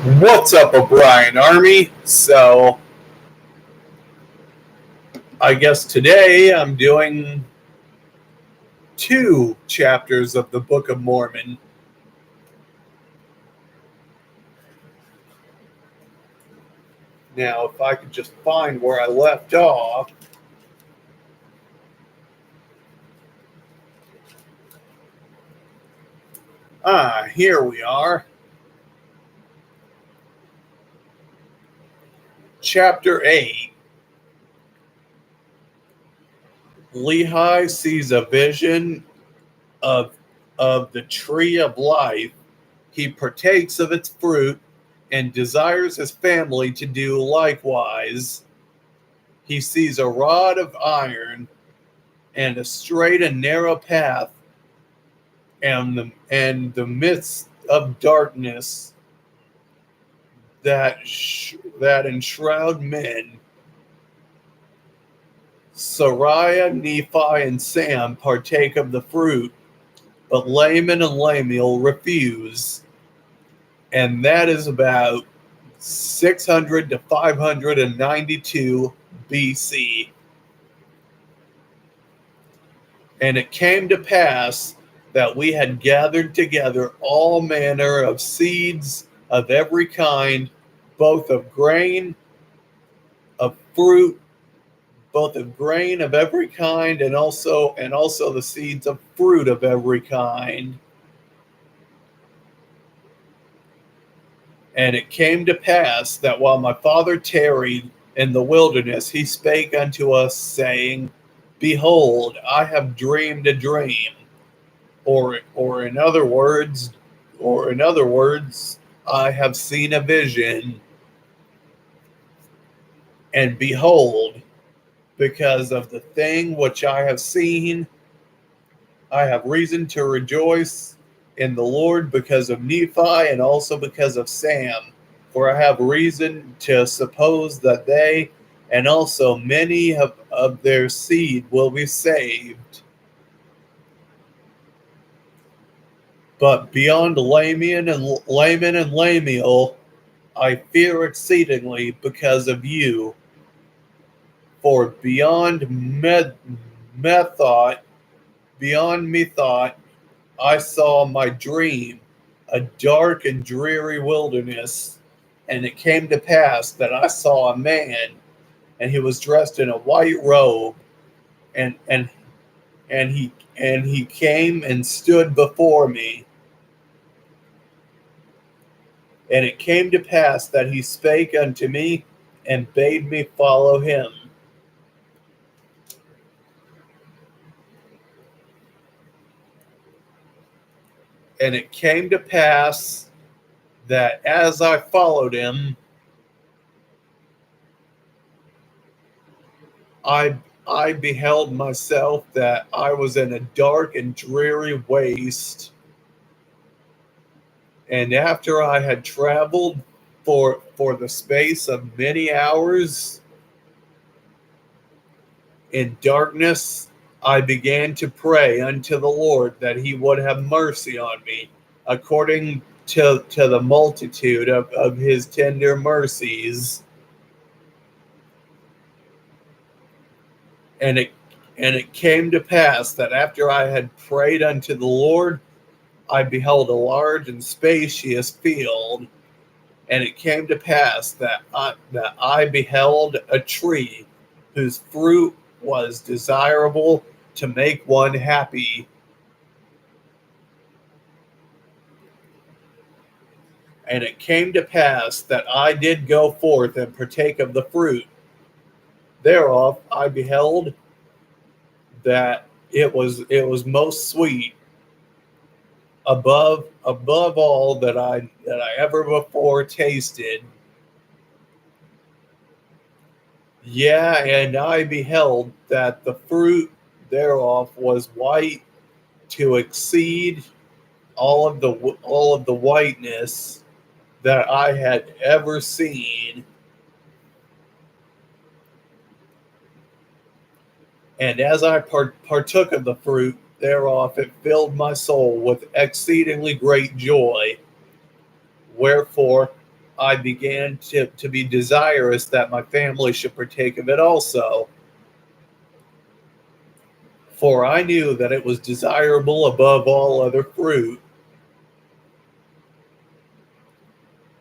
What's up, O'Brien Army? So, I guess today I'm doing 2 chapters of the Book of Mormon. Now, if I could just find where I left off. Here we are. Chapter 8. Lehi sees a vision of the tree of life. He partakes of its fruit and desires his family to do likewise. He sees a rod of iron and a straight and narrow path and the midst of darkness that enshroud men. Sariah, Nephi, and Sam partake of the fruit, but Laman and Lemuel refuse. And that is about 600 to 592 BC. And it came to pass that we had gathered together all manner of seeds of every kind, both of grain, of fruit, both of grain of every kind, and also the seeds of fruit of every kind. And it came to pass that while my father tarried in the wilderness, he spake unto us, saying, Behold, I have dreamed a dream. Or in other words, I have seen a vision. And behold, because of the thing which I have seen, I have reason to rejoice in the Lord because of Nephi and also because of Sam. For I have reason to suppose that they and also many of their seed will be saved. But beyond Laman and Lemuel, I fear exceedingly because of you. For beyond Methought, I saw my dream, a dark and dreary wilderness. And it came to pass that I saw a man, and he was dressed in a white robe, and he came and stood before me. And it came to pass that he spake unto me and bade me follow him. And it came to pass that as I followed him, I beheld myself that I was in a dark and dreary waste. And after I had traveled for the space of many hours in darkness, I began to pray unto the Lord that he would have mercy on me, according to the multitude of his tender mercies. And it came to pass that after I had prayed unto the Lord, I beheld a large and spacious field. And it came to pass that I beheld a tree whose fruit was desirable to make one happy. And it came to pass that I did go forth and partake of the fruit. Thereof I beheld that it was most sweet, above all that I ever before tasted. Yeah, and I beheld that the fruit thereof was white to exceed all of the whiteness that I had ever seen. And as I partook of the fruit thereof, it filled my soul with exceedingly great joy. Wherefore I began to be desirous that my family should partake of it also. For I knew that it was desirable above all other fruit.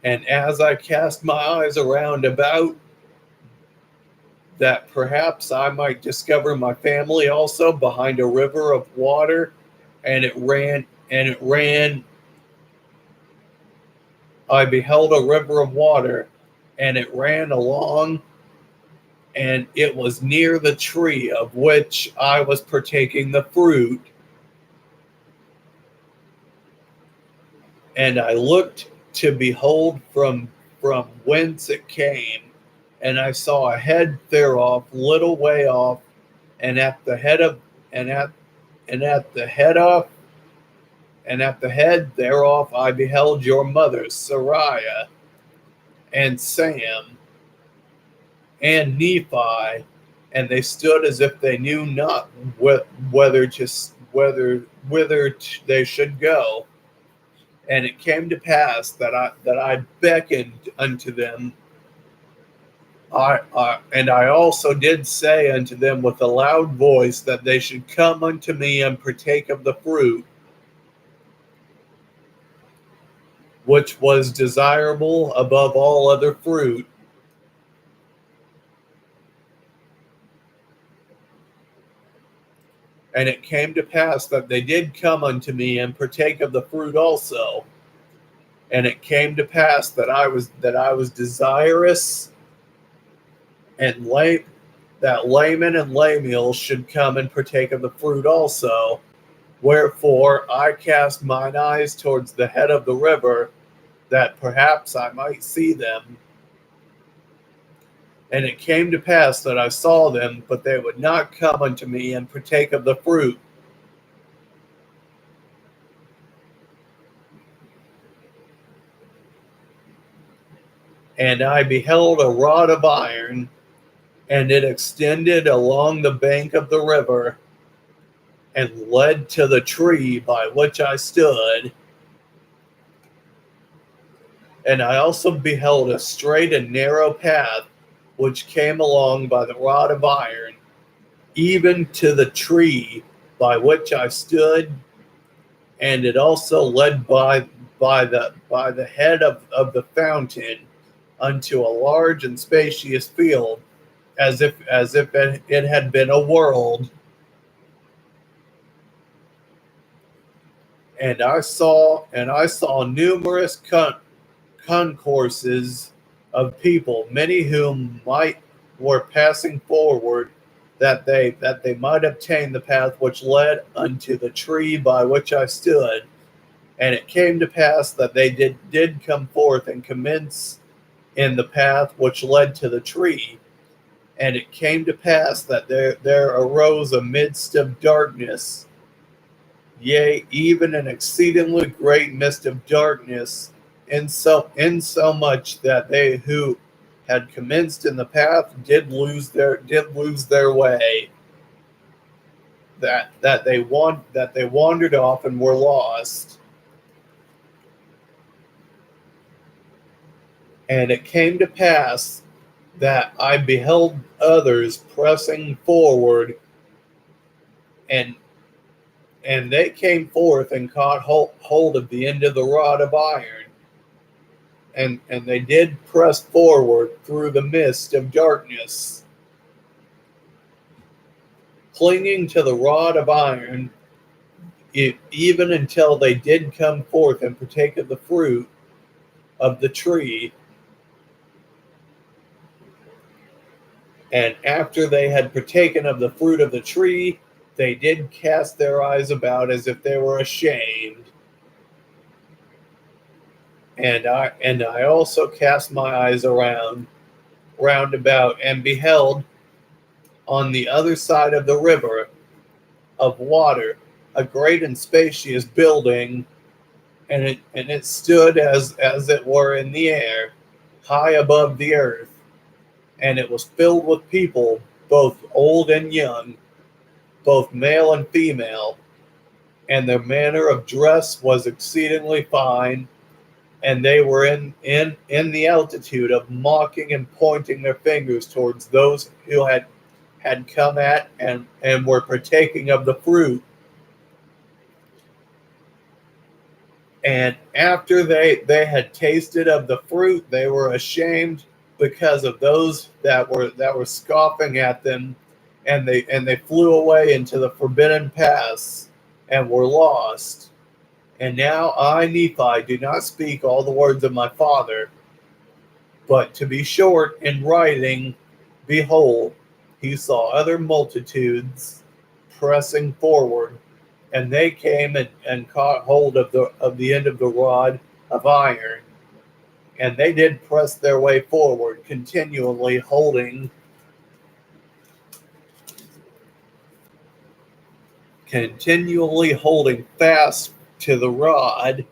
And as I cast my eyes around about, that perhaps I might discover my family also behind a river of water, and it ran, I beheld a river of water, and it ran along, and it was near the tree of which I was partaking the fruit. And I looked to behold from whence it came, and I saw a head thereof little way off, and at the head of and at the head of and at the head thereof I beheld your mothers Sariah and Sam and Nephi, and they stood as if they knew not whether to whither they should go. And it came to pass that I beckoned unto them. And I also did say unto them with a loud voice that they should come unto me and partake of the fruit, which was desirable above all other fruit. And it came to pass that they did come unto me and partake of the fruit also. And it came to pass that I was desirous and that Laman and Lamiel should come and partake of the fruit also. Wherefore I cast mine eyes towards the head of the river, that perhaps I might see them. And it came to pass that I saw them, but they would not come unto me and partake of the fruit. And I beheld a rod of iron, and it extended along the bank of the river, and led to the tree by which I stood. And I also beheld a straight and narrow path, which came along by the rod of iron, even to the tree by which I stood, and it also led by the head of the fountain unto a large and spacious field, as if it had been a world. And I saw numerous concourses of people, many whom were passing forward, that they might obtain the path which led unto the tree by which I stood. And it came to pass that they did come forth and commence in the path which led to the tree. And it came to pass that there arose a midst of darkness, yea, even an exceedingly great mist of darkness, in so much that they who had commenced in the path did lose their way, that they wandered off and were lost. And it came to pass that I beheld others pressing forward, and they came forth and caught hold of the end of the rod of iron, and they did press forward through the mist of darkness, clinging to the rod of iron, even until they did come forth and partake of the fruit of the tree. And after they had partaken of the fruit of the tree, they did cast their eyes about as if they were ashamed. And I also cast my eyes round about, and beheld on the other side of the river of water a great and spacious building, and it stood as it were in the air, high above the earth, and it was filled with people, both old and young, both male and female, and their manner of dress was exceedingly fine, and they were in the altitude of mocking and pointing their fingers towards those who had come at and were partaking of the fruit. And after they had tasted of the fruit, they were ashamed because of those that were scoffing at them, and they flew away into the forbidden pass and were lost. And now I, Nephi, do not speak all the words of my father, but to be short in writing, behold, he saw other multitudes pressing forward, and they came and caught hold of the end of the rod of iron, and they did press their way forward, continually holding fast to the rod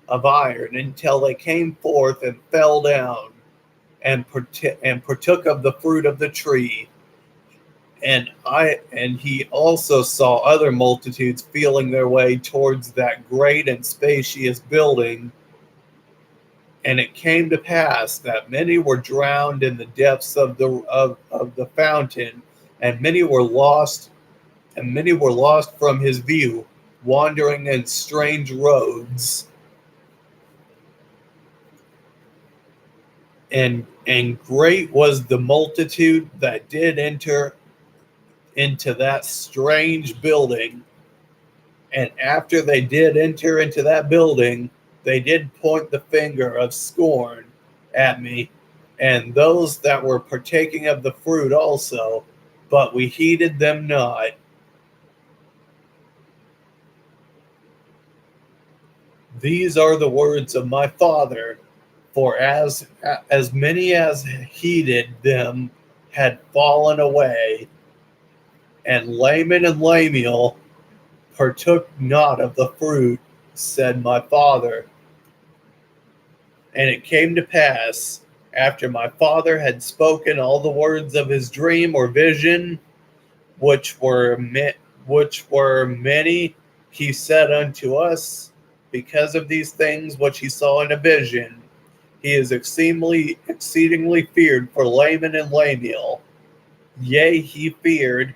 of iron until they came forth and fell down and partook of the fruit of the tree. And he also saw other multitudes feeling their way towards that great and spacious building. And it came to pass that many were drowned in the depths of the fountain, and many were lost from his view, wandering in strange roads. And great was the multitude that did enter into that strange building. And after they did enter into that building, they did point the finger of scorn at me and those that were partaking of the fruit also, but we heeded them not. These are the words of my father, for as many as heeded them had fallen away, and Laman and Lemuel partook not of the fruit, said my father. And it came to pass, after my father had spoken all the words of his dream or vision, which were many, he said unto us, because of these things which he saw in a vision, he is exceedingly feared for Laman and Lemuel. Yea, he feared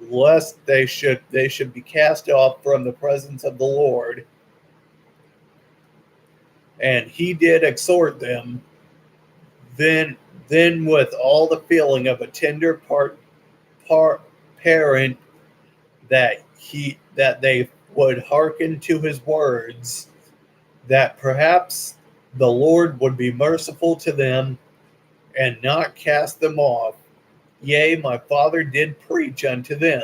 lest they should be cast off from the presence of the Lord. And he did exhort them then with all the feeling of a tender parent, that they would hearken to his words, that perhaps the Lord would be merciful to them and not cast them off. Yea, my father did preach unto them.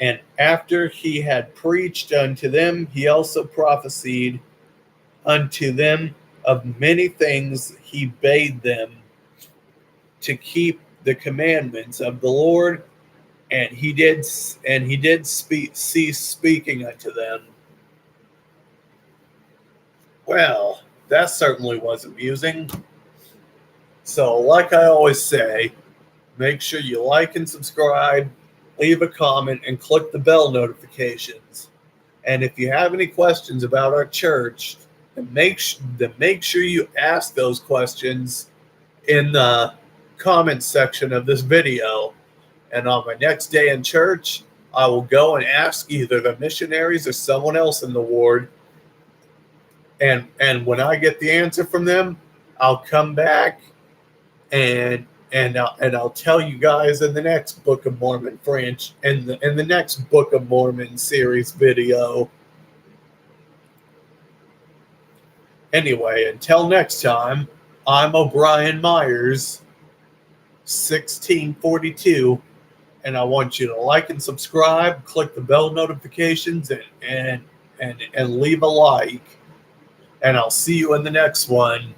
And after he had preached unto them, he also prophesied unto them of many things. He bade them to keep the commandments of the Lord, and he did cease speaking unto them. Well, that certainly was amusing. So, like I always say, make sure you like and subscribe, leave a comment, and click the bell notifications. And if you have any questions about our church, then make sure you ask those questions in the comments section of this video. And on my next day in church, I will go and ask either the missionaries or someone else in the ward. And when I get the answer from them, I'll come back and I'll tell you guys in the next Book of Mormon in the next Book of Mormon series video. Anyway, until next time, I'm O'Brien Myers, 1642, and I want you to like and subscribe, click the bell notifications, and leave a like. And I'll see you in the next one.